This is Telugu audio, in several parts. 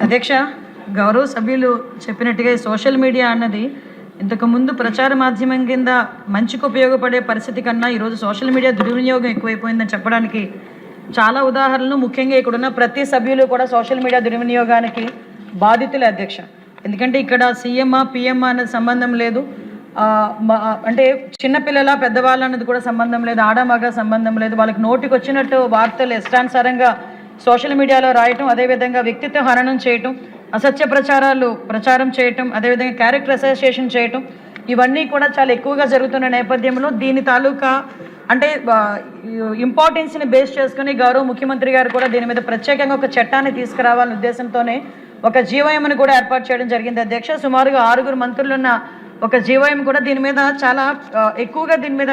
అధ్యక్ష, గౌరవ సభ్యులు చెప్పినట్టుగా సోషల్ మీడియా అన్నది ఇంతకుముందు ప్రచార మాధ్యమం కింద మంచికి ఉపయోగపడే పరిస్థితి కన్నా ఈరోజు సోషల్ మీడియా దుర్వినియోగం ఎక్కువైపోయిందని చెప్పడానికి చాలా ఉదాహరణలు, ముఖ్యంగా ఇక్కడున్న ప్రతి సభ్యులు కూడా సోషల్ మీడియా దుర్వినియోగానికి బాధితులే అధ్యక్ష. ఎందుకంటే ఇక్కడ సీఎంఆ పిఎంఆ అన్నది సంబంధం లేదు, అంటే చిన్నపిల్లల పెద్దవాళ్ళ అన్నది కూడా సంబంధం లేదు, ఆడమగ సంబంధం లేదు. వాళ్ళకి నోటికి వచ్చినట్టు వార్తలు ఇష్టానుసారంగా సోషల్ మీడియాలో రాయటం, అదేవిధంగా వ్యక్తిత్వ హననం చేయటం, అసత్య ప్రచారం చేయటం, అదేవిధంగా క్యారెక్టర్ అసోసియేషన్ చేయటం, ఇవన్నీ కూడా చాలా ఎక్కువగా జరుగుతున్న నేపథ్యంలో దీని తాలూకా అంటే ఇంపార్టెన్స్ని బేస్ చేసుకుని గౌరవ ముఖ్యమంత్రి గారు కూడా దీని మీద ప్రత్యేకంగా ఒక చట్టాన్ని తీసుకురావాలనే ఉద్దేశంతోనే ఒక జీవోఎంను కూడా ఏర్పాటు చేయడం జరిగింది అధ్యక్ష. సుమారుగా 6 మంత్రులున్న ఒక జీవోఎం కూడా దీని మీద చాలా ఎక్కువగా దీని మీద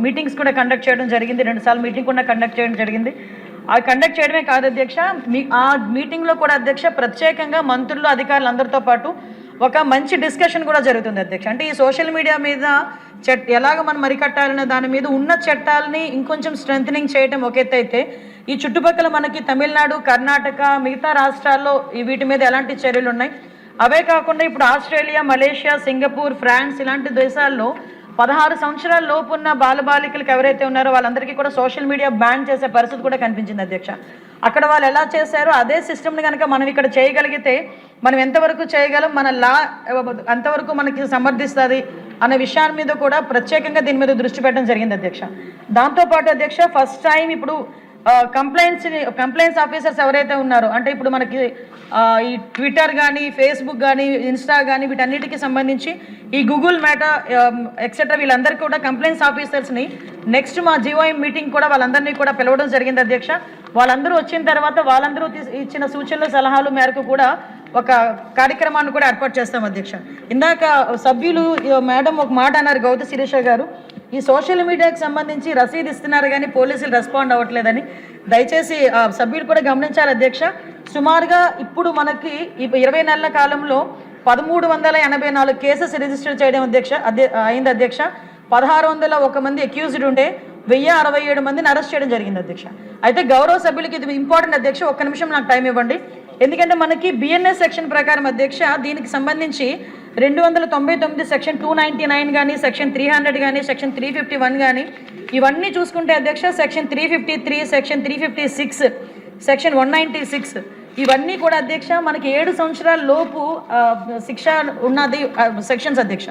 మీటింగ్స్ కూడా కండక్ట్ చేయడం జరిగింది. 2 సార్లు మీటింగ్ కూడా కండక్ట్ చేయడం జరిగింది. అది కండక్ట్ చేయడమే కాదు అధ్యక్ష, ఆ మీటింగ్లో కూడా అధ్యక్ష ప్రత్యేకంగా మంత్రులు అధికారులు అందరితో పాటు ఒక మంచి డిస్కషన్ కూడా జరుగుతుంది అధ్యక్ష. అంటే ఈ సోషల్ మీడియా మీద ఎలాగ మనం మరికట్టాలనే దాని మీద ఉన్న చట్టాలని ఇంకొంచెం స్ట్రెంథనింగ్ చేయడం ఒక ఎత్తు అయితే, ఈ చుట్టుపక్కల మనకి తమిళనాడు, కర్ణాటక, మిగతా రాష్ట్రాల్లో వీటి మీద ఎలాంటి చర్యలు ఉన్నాయి, అవే కాకుండా ఇప్పుడు ఆస్ట్రేలియా, మలేషియా, సింగపూర్, ఫ్రాన్స్ ఇలాంటి దేశాల్లో 16 సంవత్సరాల లోపు ఉన్న బాలబాలికలకు ఎవరైతే ఉన్నారో వాళ్ళందరికీ కూడా సోషల్ మీడియా బ్యాన్ చేసే పరిస్థితి కూడా కనిపించింది అధ్యక్ష. అక్కడ వాళ్ళు ఎలా చేశారో అదే సిస్టమ్ని కనుక మనం ఇక్కడ చేయగలిగితే మనం ఎంతవరకు చేయగలం, మన లా అంతవరకు మనకి సమర్థిస్తుంది అనే విషయాల మీద కూడా ప్రత్యేకంగా దీని మీద దృష్టి పెట్టడం జరిగింది అధ్యక్ష. దాంతోపాటు అధ్యక్ష ఫస్ట్ టైం ఇప్పుడు కంప్లైంట్స్ ఆఫీసర్స్ ఎవరైతే ఉన్నారో, అంటే ఇప్పుడు మనకి ఈ ట్విట్టర్ కానీ, ఫేస్బుక్ కానీ, ఇన్స్టా కానీ వీటన్నిటికీ సంబంధించి ఈ గూగుల్ మేటా ఎక్సెట్రా వీళ్ళందరికీ కూడా కంప్లైంట్స్ ఆఫీసర్స్ని నెక్స్ట్ మా జీఓఎం మీటింగ్ కూడా వాళ్ళందరినీ కూడా పిలవడం జరిగింది అధ్యక్ష. వాళ్ళందరూ వచ్చిన తర్వాత వాళ్ళందరూ ఇచ్చిన సూచనలు సలహాలు మేరకు కూడా ఒక కార్యక్రమాన్ని కూడా ఏర్పాటు చేస్తాం అధ్యక్ష. ఇందాక సభ్యులు మేడం ఒక మాట అన్నారు, గౌతు శిరీష గారు, ఈ సోషల్ మీడియాకి సంబంధించి రసీదు ఇస్తున్నారు కానీ పోలీసులు రెస్పాండ్ అవ్వట్లేదని దయచేసి సభ్యులు కూడా గమనించాలి అధ్యక్ష. సుమారుగా ఇప్పుడు మనకి 20 నెలల కాలంలో 1384 కేసెస్ రిజిస్టర్ చేయడం అయింది అధ్యక్ష. 1601 మంది అక్యూజ్డ్ ఉంటే 1067 మందిని అరెస్ట్ చేయడం జరిగింది అధ్యక్ష. అయితే గౌరవ సభ్యులకి ఇది ఇంపార్టెంట్ అధ్యక్ష, ఒక్క నిమిషం నాకు టైం ఇవ్వండి. ఎందుకంటే మనకి బిఎన్ఎస్ సెక్షన్ ప్రకారం అధ్యక్ష దీనికి సంబంధించి 299 సెక్షన్ 299 కానీ, సెక్షన్ 300 కానీ, సెక్షన్ 351 కానీ ఇవన్నీ చూసుకుంటే అధ్యక్ష సెక్షన్ 353, సెక్షన్ 356, సెక్షన్ 196 ఇవన్నీ కూడా అధ్యక్ష మనకి 7 సంవత్సరాల లోపు శిక్ష ఉన్నది సెక్షన్స్ అధ్యక్ష.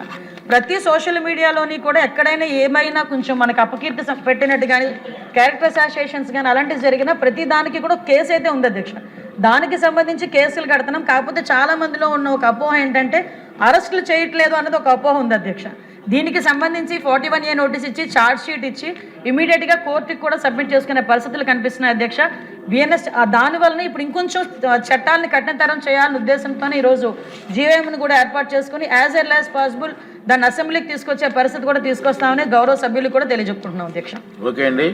ప్రతి సోషల్ మీడియాలోని కూడా ఎక్కడైనా ఏమైనా కొంచెం మనకు అపకీర్తి పెట్టినట్టు కానీ, క్యారెక్టర్ అసోసియేషన్స్ కానీ అలాంటివి జరిగినా ప్రతి దానికి కూడా కేసు అయితే ఉంది అధ్యక్ష. దానికి సంబంధించి కేసులు కడుతున్నాం. కాకపోతే చాలా మందిలో ఉన్న ఒక అపోహ ఏంటంటే అరెస్టులు చేయట్లేదు అన్నది ఒక అపోహ ఉంది అధ్యక్ష. దీనికి సంబంధించి 41A నోటీస్ ఇచ్చి ఛార్జ్ షీట్ ఇచ్చి ఇమీడియట్గా కోర్టుకి కూడా సబ్మిట్ చేసుకునే పరిస్థితులు కనిపిస్తున్నాయి అధ్యక్ష. బిఎన్ఎస్ దానివల్ల ఇప్పుడు ఇంకొంచెం చట్టాలను కఠినతరం చేయాలనే ఉద్దేశంతోనే ఈరోజు జీవోఎంను కూడా ఏర్పాటు చేసుకుని యాజ్ ఎర్లీ యాజ్ పాసిబుల్ దాన్ని అసెంబ్లీకి తీసుకొచ్చే పరిస్థితి కూడా తీసుకొస్తామని గౌరవ సభ్యులు కూడా తెలియజెప్పుకుంటున్నాం అధ్యక్ష. ఓకే అండి.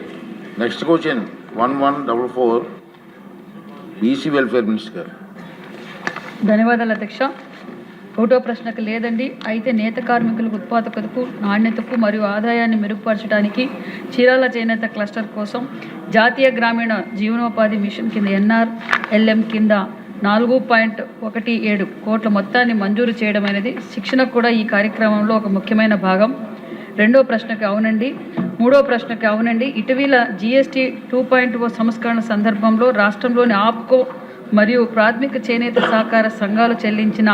Next question 1144 BC welfare minister గారు. ధన్యవాదాలు అధ్యక్ష. ఒకటో ప్రశ్నకు లేదండి. అయితే నేత కార్మికుల ఉత్పాదకతకు, నాణ్యతకు మరియు ఆదాయాన్ని మెరుగుపరచడానికి చీరాల చేనేత క్లస్టర్ కోసం జాతీయ గ్రామీణ జీవనోపాధి మిషన్ కింద NRLM కింద 4.17 కోట్ల మొత్తాన్ని మంజూరు చేయడం అనేది శిక్షణకు కూడా ఈ కార్యక్రమంలో ఒక ముఖ్యమైన భాగం. రెండో ప్రశ్నకు అవునండి. మూడో ప్రశ్నకు అవునండి. ఇటీవల GST 2.0 సంస్కరణ సందర్భంలో రాష్ట్రంలోని ఆప్కో మరియు ప్రాథమిక చేనేత సహకార సంఘాలు చెల్లించిన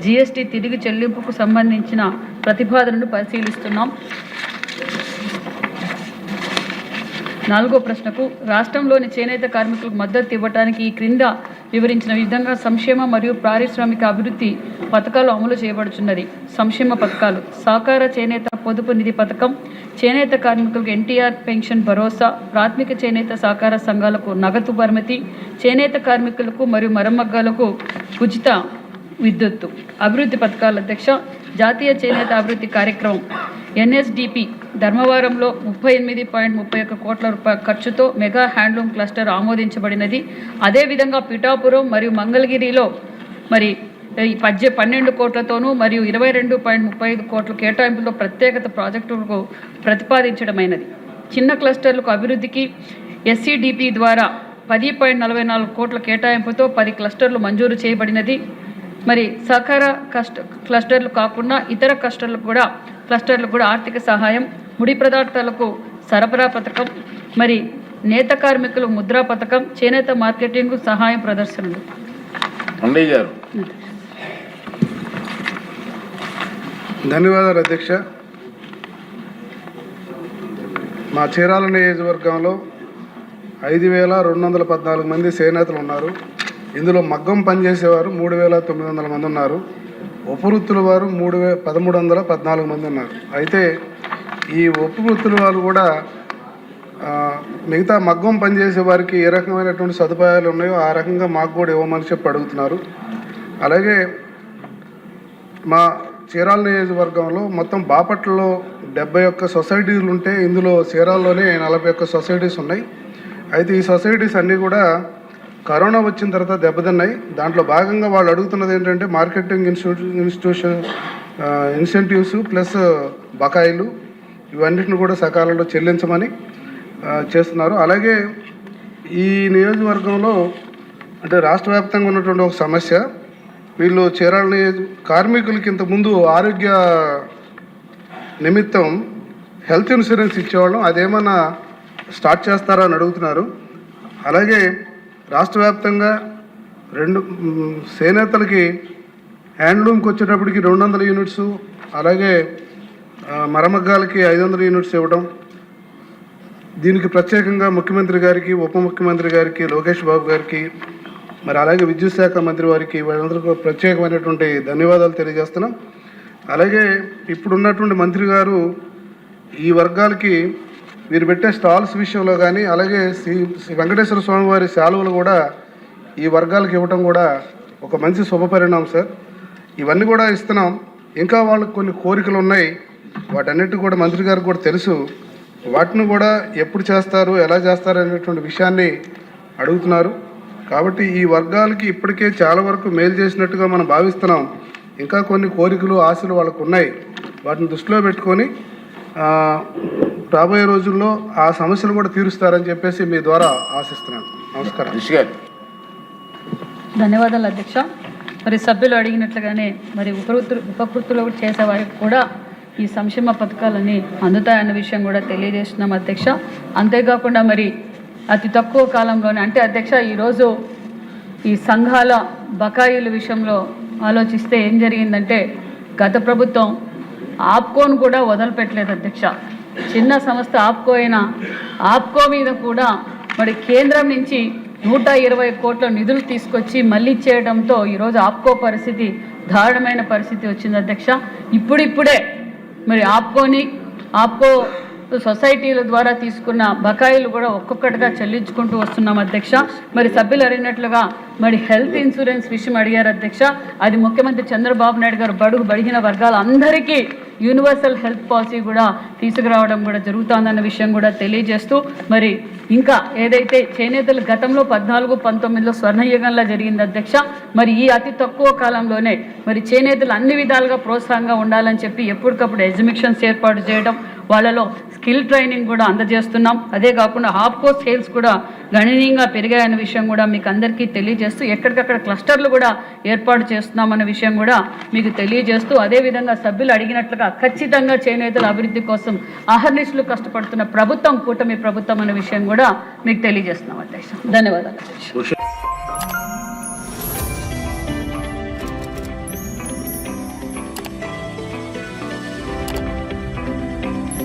GST తిరిగి చెల్లింపుకు సంబంధించిన ప్రతిపాదనను పరిశీలిస్తున్నాం. నాలుగో ప్రశ్నకు రాష్ట్రంలోని చేనేత కార్మికులకు మద్దతు ఇవ్వడానికి ఈ క్రింద వివరించిన విధంగా సంక్షేమ మరియు పారిశ్రామిక అభివృద్ధి పథకాలు అమలు చేయబడుచున్నది. సంక్షేమ పథకాలు: సహకార చేనేత పొదుపు నిధి పథకం, చేనేత కార్మికులకు NTR పెన్షన్ భరోసా, ప్రాథమిక చేనేత సహకార సంఘాలకు నగదు పరిమితి, చేనేత కార్మికులకు మరియు మరమగ్గాలకు ఉచిత విద్యుత్తు. అభివృద్ధి పథకాల అధ్యక్ష, జాతీయ చేనేత అభివృద్ధి కార్యక్రమం NSDP ధర్మవరంలో 38.31 కోట్ల రూపాయల ఖర్చుతో మెగా హ్యాండ్లూమ్ క్లస్టర్ ఆమోదించబడినది. అదేవిధంగా పిఠాపురం మరియు మంగళగిరిలో 12 కోట్లతోనూ మరియు 22.35 కోట్ల కేటాయింపులో ప్రత్యేకత ప్రాజెక్టులకు ప్రతిపాదించడమైనది. చిన్న క్లస్టర్లకు అభివృద్ధికి SCDP ద్వారా 10.44 కోట్ల కేటాయింపుతో 10 క్లస్టర్లు మంజూరు చేయబడినది. మరి సహకార క్లస్టర్లు కాకుండా ఇతర క్లస్టర్లకు కూడా ఆర్థిక సహాయం, ముడి పదార్థాలకు సరఫరా పథకం, మరి నేత కార్మికులు ముద్రా పథకం, చేనేత మార్కెటింగ్ సహాయం ప్రదర్శనలు. అండయ్య గారు. ధన్యవాదాలు అధ్యక్ష. మా చీరాల నియోజకవర్గంలో 5,214 మంది చేనేతలు ఉన్నారు. ఇందులో మగ్గం పనిచేసేవారు 3,900 మంది ఉన్నారు. ఉపవృత్తుల వారు 1,314 మంది ఉన్నారు. అయితే ఈ ఉపవృత్తుల వారు కూడా మిగతా మగ్గం పనిచేసే వారికి ఏ రకమైనటువంటి సదుపాయాలు ఉన్నాయో ఆ రకంగా మాకు కూడా ఇవ్వమని చెప్పి అడుగుతున్నారు. అలాగే మా చీరాల నియోజకవర్గంలో మొత్తం బాపట్లలో 71 సొసైటీలు ఉంటే ఇందులో చీరాల్లోనే 41 సొసైటీస్ ఉన్నాయి. అయితే ఈ సొసైటీస్ అన్నీ కూడా కరోనా వచ్చిన తర్వాత దెబ్బతిన్నాయి. దాంట్లో భాగంగా వాళ్ళు అడుగుతున్నది ఏంటంటే మార్కెటింగ్ ఇన్సెంటివ్స్ ప్లస్ బకాయిలు ఇవన్నిటిని కూడా సకాలంలో చెల్లించమని చేస్తున్నారు. అలాగే ఈ నియోజకవర్గంలో అంటే రాష్ట్ర వ్యాప్తంగా ఉన్నటువంటి ఒక సమస్య, వీళ్ళు చీరాల కార్మికులకి ఇంతకుముందు ఆరోగ్య నిమిత్తం హెల్త్ ఇన్సూరెన్స్ ఇచ్చేవాళ్ళం, అదేమన్నా స్టార్ట్ చేస్తారా అని అడుగుతున్నారు. అలాగే రాష్ట్ర వ్యాప్తంగా చేనేతలకి హ్యాండ్లూమ్కి వచ్చేటప్పటికి 200 యూనిట్స్, అలాగే మరమగ్గాలకి 500 యూనిట్స్ ఇవ్వడం, దీనికి ప్రత్యేకంగా ముఖ్యమంత్రి గారికి, ఉప ముఖ్యమంత్రి గారికి, లోకేష్ బాబు గారికి, మరి అలాగే విద్యుత్ శాఖ మంత్రి వారికి వీళ్ళందరికీ ప్రత్యేకమైనటువంటి ధన్యవాదాలు తెలియజేస్తున్నాం. అలాగే ఇప్పుడున్నటువంటి మంత్రి గారు ఈ వర్గాలకి వీరు పెట్టే స్టాల్స్ విషయంలో కానీ, అలాగే శ్రీ వెంకటేశ్వర స్వామి వారి శాలువలు కూడా ఈ వర్గాలకు ఇవ్వటం కూడా ఒక మంచి శుభపరిణామం సార్. ఇవన్నీ కూడా ఇస్తున్నాం. ఇంకా వాళ్ళకి కొన్ని కోరికలు ఉన్నాయి, వాటన్నిటి కూడా మంత్రి గారికి కూడా తెలుసు. వాటిని కూడా ఎప్పుడు చేస్తారు, ఎలా చేస్తారు అనేటువంటి విషయాన్ని అడుగుతున్నారు. కాబట్టి ఈ వర్గాలకి ఇప్పటికే చాలా వరకు మేలు చేసినట్టుగా మనం భావిస్తున్నాం. ఇంకా కొన్ని కోరికలు, ఆశలు వాళ్ళకు ఉన్నాయి. వాటిని దృష్టిలో పెట్టుకొని రాబోయే రోజుల్లో ఆ సమస్యలు కూడా తీరుస్తారని చెప్పేసి మీ ద్వారా ఆశిస్తున్నాను. నమస్కారం. ధన్యవాదాలు అధ్యక్ష. మరి సభ్యులు అడిగినట్లుగానే మరి ఉపకృతులు చేసే వారికి కూడా ఈ సంక్షేమ పథకాలన్నీ అందుతాయన్న విషయం కూడా తెలియజేస్తున్నాం అధ్యక్ష. అంతేకాకుండా మరి అతి తక్కువ కాలంలోనే అంటే అధ్యక్ష ఈరోజు ఈ సంఘాల బకాయిల విషయంలో ఆలోచిస్తే ఏం జరిగిందంటే గత ప్రభుత్వం ఆప్కోను కూడా వదిలిపెట్టలేదు అధ్యక్ష. చిన్న సంస్థ ఆప్కో అయినా ఆప్కో మీద కూడా మరి కేంద్రం నుంచి 120 కోట్ల నిధులు తీసుకొచ్చి మళ్ళీ చేయడంతో ఈరోజు ఆప్కో పరిస్థితి దారుణమైన పరిస్థితి వచ్చింది అధ్యక్ష. ఇప్పుడిప్పుడే మరి ఆప్కో సొసైటీల ద్వారా తీసుకున్న బకాయిలు కూడా ఒక్కొక్కటిగా చెల్లించుకుంటూ వస్తున్నాం అధ్యక్ష. మరి సభ్యులు అడిగినట్లుగా మరి హెల్త్ ఇన్సూరెన్స్ విషయం అడిగారు అధ్యక్ష. అది ముఖ్యమంత్రి చంద్రబాబు నాయుడు గారు బడిగిన వర్గాల అందరికీ యూనివర్సల్ హెల్త్ పాలసీ కూడా తీసుకురావడం కూడా జరుగుతుందన్న విషయం కూడా తెలియజేస్తూ మరి ఇంకా ఏదైతే చేనేతలు గతంలో 14-19లో స్వర్ణయుగంలో జరిగింది అధ్యక్ష. మరి ఈ అతి తక్కువ కాలంలోనే మరి చేనేతలు అన్ని విధాలుగా ప్రోత్సాహంగా ఉండాలని చెప్పి ఎప్పటికప్పుడు ఎగ్జిబిషన్స్ ఏర్పాటు చేయడం, వాళ్ళలో స్కిల్ ట్రైనింగ్ కూడా అందజేస్తున్నాం. అదే కాకుండా ఆప్కో సేల్స్ కూడా గణనీయంగా పెరిగాయన్న విషయం కూడా మీకు అందరికీ తెలియజేస్తూ ఎక్కడికక్కడ క్లస్టర్లు కూడా ఏర్పాటు చేస్తున్నామన్న విషయం కూడా మీకు తెలియజేస్తూ అదేవిధంగా సభ్యులు అడిగినట్లుగా ఖచ్చితంగా చేనేతల అభివృద్ధి కోసం అహర్నిశలు కష్టపడుతున్న ప్రభుత్వం కూటమి ప్రభుత్వం అనే విషయం కూడా మీకు తెలియజేస్తున్నాం అధ్యక్ష. ధన్యవాదాలు అధ్యక్ష.